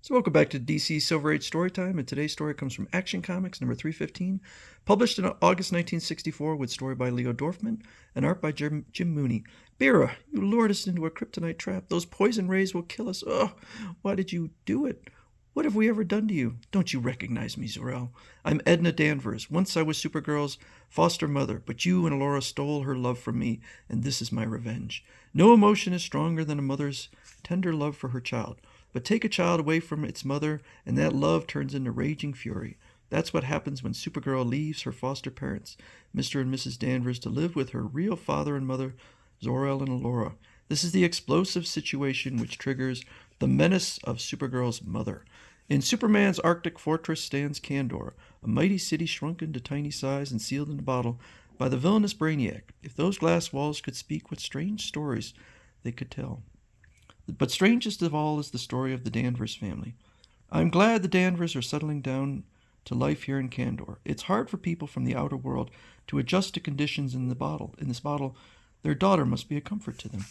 So welcome back to DC Silver Age Storytime, and today's story comes from Action Comics number 315, published in August 1964 with story by Leo Dorfman and art by Jim Mooney. Bera, you lured us into a kryptonite trap. Those poison rays will kill us. Oh, why did you do it? What have we ever done to you? Don't you recognize me, Zor-El? I'm Edna Danvers. Once I was Supergirl's foster mother, but you and Laura stole her love from me, and this is my revenge. No emotion is stronger than a mother's tender love for her child. But take a child away from its mother, and that love turns into raging fury. That's what happens when Supergirl leaves her foster parents, Mr. and Mrs. Danvers, to live with her real father and mother, Zor-El and Laura. This is the explosive situation which triggers the menace of Supergirl's mother. In Superman's Arctic fortress stands Kandor, a mighty city shrunken to tiny size and sealed in a bottle by the villainous Brainiac. If those glass walls could speak, what strange stories they could tell. But strangest of all is the story of the Danvers family. I'm glad the Danvers are settling down to life here in Kandor. It's hard for people from the outer world to adjust to conditions in this bottle. Their daughter must be a comfort to them.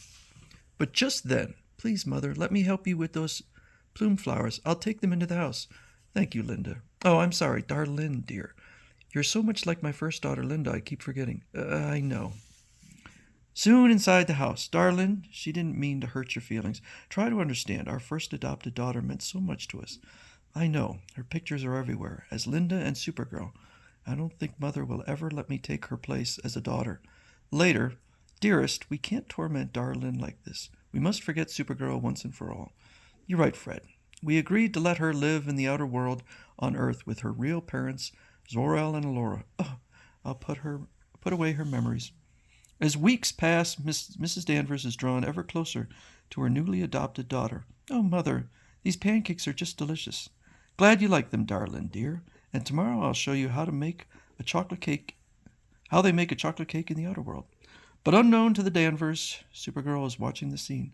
But just then, please, Mother, let me help you with those plume flowers. I'll take them into the house. Thank you, Linda. Oh, I'm sorry, Darlene, dear. You're so much like my first daughter, Linda, I keep forgetting. I know. Soon inside the house, Darlene, she didn't mean to hurt your feelings. Try to understand. Our first adopted daughter meant so much to us. I know. Her pictures are everywhere, as Linda and Supergirl. I don't think Mother will ever let me take her place as a daughter. Later, dearest, we can't torment Darlene like this. We must forget Supergirl once and for all. You're right, Fred. We agreed to let her live in the outer world on Earth with her real parents, Zor-El and Laura. Oh, I'll put away her memories. As weeks pass, Mrs. Danvers is drawn ever closer to her newly adopted daughter. Oh, Mother, these pancakes are just delicious. Glad you like them, Darlene, dear. And tomorrow I'll show you how they make a chocolate cake in the outer world. But unknown to the Danvers, Supergirl is watching the scene.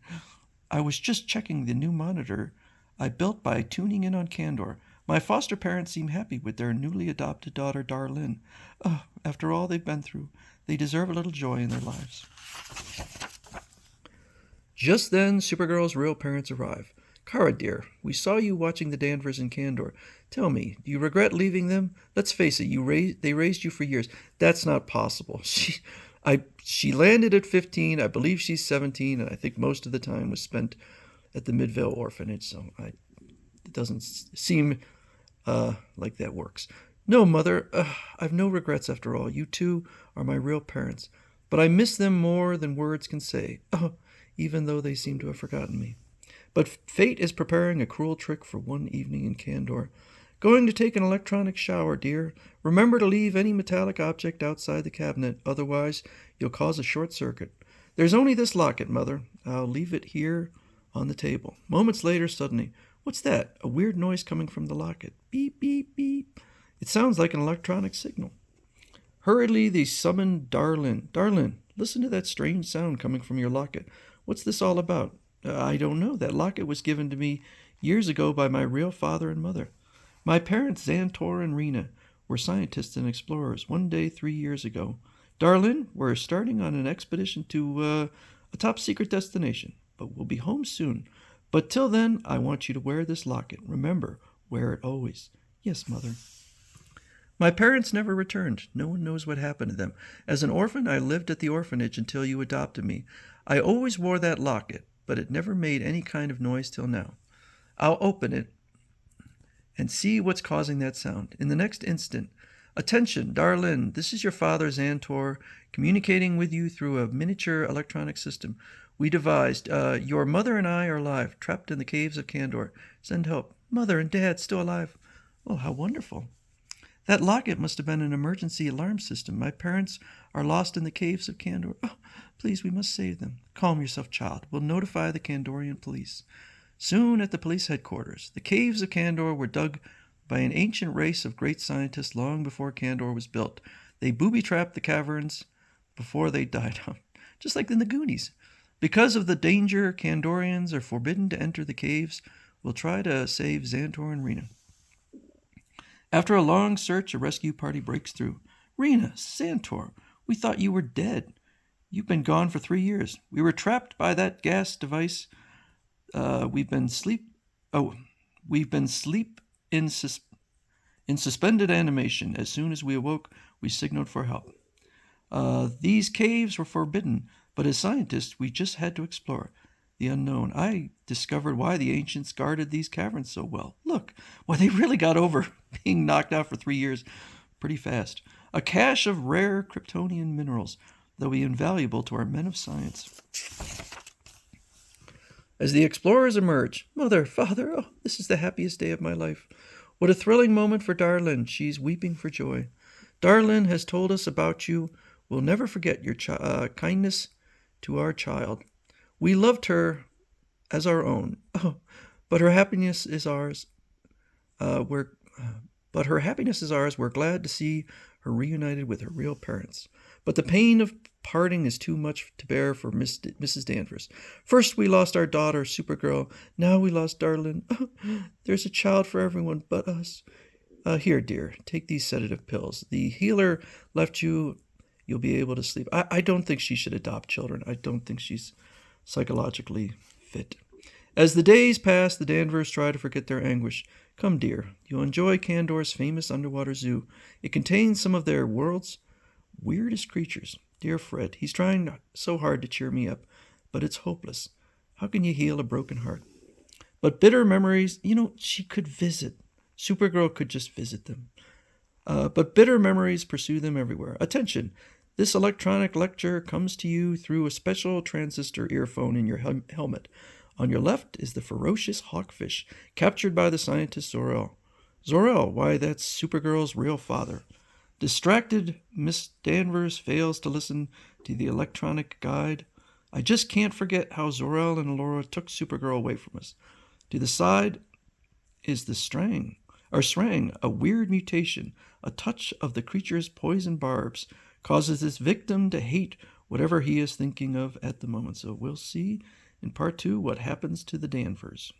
I was just checking the new monitor I built by tuning in on Kandor. My foster parents seem happy with their newly adopted daughter, Darlene. Oh, after all they've been through, they deserve a little joy in their lives. Just then, Supergirl's real parents arrive. Kara, dear, we saw you watching the Danvers in Kandor. Tell me, do you regret leaving them? Let's face it, they raised you for years. That's not possible. She landed at 15. I believe she's 17, and I think most of the time was spent at the Midvale orphanage, so it doesn't seem like that works. No, Mother, I've no regrets after all. You two are my real parents. But I miss them more than words can say, even though they seem to have forgotten me. But fate is preparing a cruel trick for one evening in Kandor. Going to take an electronic shower, dear. Remember to leave any metallic object outside the cabinet, otherwise you'll cause a short circuit. There's only this locket, Mother. I'll leave it here on the table. Moments later, suddenly, what's that? A weird noise coming from the locket. Beep, beep, beep. It sounds like an electronic signal. Hurriedly, they summoned Darlene. Darlene, listen to that strange sound coming from your locket. What's this all about? I don't know. That locket was given to me years ago by my real father and mother. My parents, Xantor and Rena, were scientists and explorers. One day 3 years ago, Darlene, we're starting on an expedition to a top-secret destination, but we'll be home soon. But till then, I want you to wear this locket. Remember, wear it always. Yes, Mother. My parents never returned. No one knows what happened to them. As an orphan, I lived at the orphanage until you adopted me. I always wore that locket, but it never made any kind of noise till now. I'll open it and see what's causing that sound. In the next instant, attention, Darlene, this is your father, Xantor, communicating with you through a miniature electronic system we devised. Your mother and I are alive, trapped in the caves of Kandor. Send help. Mother and Dad still alive. Oh, how wonderful. That locket must have been an emergency alarm system. My parents are lost in the caves of Kandor. Oh, please, we must save them. Calm yourself, child. We'll notify the Kandorian police. Soon at the police headquarters, the caves of Kandor were dug by an ancient race of great scientists long before Kandor was built. They booby-trapped the caverns before they died out, just like in the Goonies. Because of the danger, Kandorians are forbidden to enter the caves. We'll try to save Xantor and Rena. After a long search, a rescue party breaks through. Rena, Xantor, we thought you were dead. You've been gone for 3 years. We were trapped by that gas device. We've been We've been asleep in suspended animation. As soon as we awoke, we signaled for help. These caves were forbidden, but as scientists, we just had to explore the unknown. I discovered why the ancients guarded these caverns so well. Look, why they really got over being knocked out for 3 years pretty fast. A cache of rare Kryptonian minerals. They'll be invaluable to our men of science. As the explorers emerge, Mother, Father, oh, this is the happiest day of my life. What a thrilling moment for Darlin. She's weeping for joy. Darlin has told us about you. We'll never forget your kindness to our child. We loved her as our own. Oh, but her happiness is ours. But her happiness is ours. We're glad to see her reunited with her real parents. But the pain of parting is too much to bear for Mrs. Danvers. First we lost our daughter, Supergirl. Now we lost Darlin. Oh, there's a child for everyone but us. Here, dear, take these sedative pills. The healer left you. You'll be able to sleep. I don't think she should adopt children. I don't think she's psychologically fit. As the days pass, the Danvers try to forget their anguish. Come, dear, you'll enjoy Kandor's famous underwater zoo. It contains some of their world's weirdest creatures. Dear Fred, he's trying so hard to cheer me up, but it's hopeless. How can you heal a broken heart? But bitter memories, she could visit. Supergirl could just visit them. But bitter memories pursue them everywhere. Attention! This electronic lecture comes to you through a special transistor earphone in your helmet. On your left is the ferocious hawkfish, captured by the scientist Zor-El. Zor-El, why, that's Supergirl's real father. Distracted, Miss Danvers fails to listen to the electronic guide. I just can't forget how Zor-El and Alora took Supergirl away from us. To the side is the Strang, a weird mutation. A touch of the creature's poison barbs causes its victim to hate whatever he is thinking of at the moment. So we'll see in part 2 what happens to the Danvers.